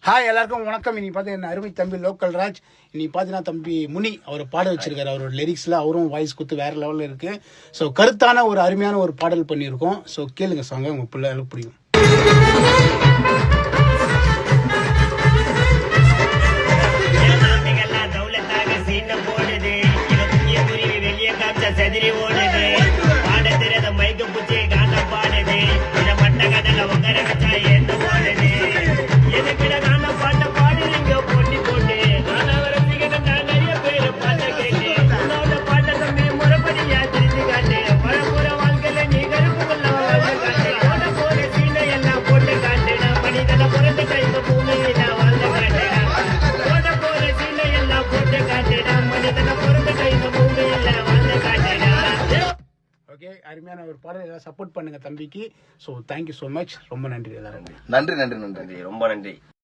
Hi எல்லாருக்கும் வணக்கம். இன்னைக்கு பார்த்தீங்கன்னா அருமை தம்பி லோக்கல் ராஜ். இன்னைக்கு பார்த்தீங்கன்னா தம்பி முனி அவர் பாட வச்சிருக்காரு. அவரோட லிரிக்ஸில் அவரும் வாய்ஸ் கொடுத்து வேற லெவலில் இருக்கு. ஸோ கருத்தான ஒரு அருமையான ஒரு பாடல் பண்ணியிருக்கோம். ஸோ கேளுங்க சாங்க, உங்கள் பிள்ளைகளுக்கு பிடிக்கும். செதிரி ஓடுது பாட திறத மைக்க பூச்சி காட்ட பாடுது இத மட்ட கடல உங்கர வச்சா என்ன ஓடுது எதுக்கிட காண பாட்ட பாடுறீங்க போட்டி போட்டு ஆனா வரசிக்கிட்ட நான் நிறைய பேரு பாட்ட கேட்டு உன்னோட பாட்ட தம்பி முறைப்படியா தெரிஞ்சு காட்டு வரப்போற வாழ்க்கையில நீ கருப்புக்குள்ள வாழ்ந்து காட்டு போட போற சீனை எல்லாம் போட்டு காட்டு நான் மனிதனை பிறந்த கைந்த பூமியில வாழ்ந்து காட்டு போட போற சீனை எல்லாம் போட்டு காட்டு நான் மனிதனை பிறந்த கைந்த பூமியில வாழ்ந்து காட்டு. ஓகே, அருமையான ஒரு பாடல். எல்லாம் சப்போர்ட் பண்ணுங்க தம்பிக்கு. So thank you so much. ரொம்ப நன்றி எல்லாரும். நன்றி நன்றி நன்றி ரொம்ப நன்றி.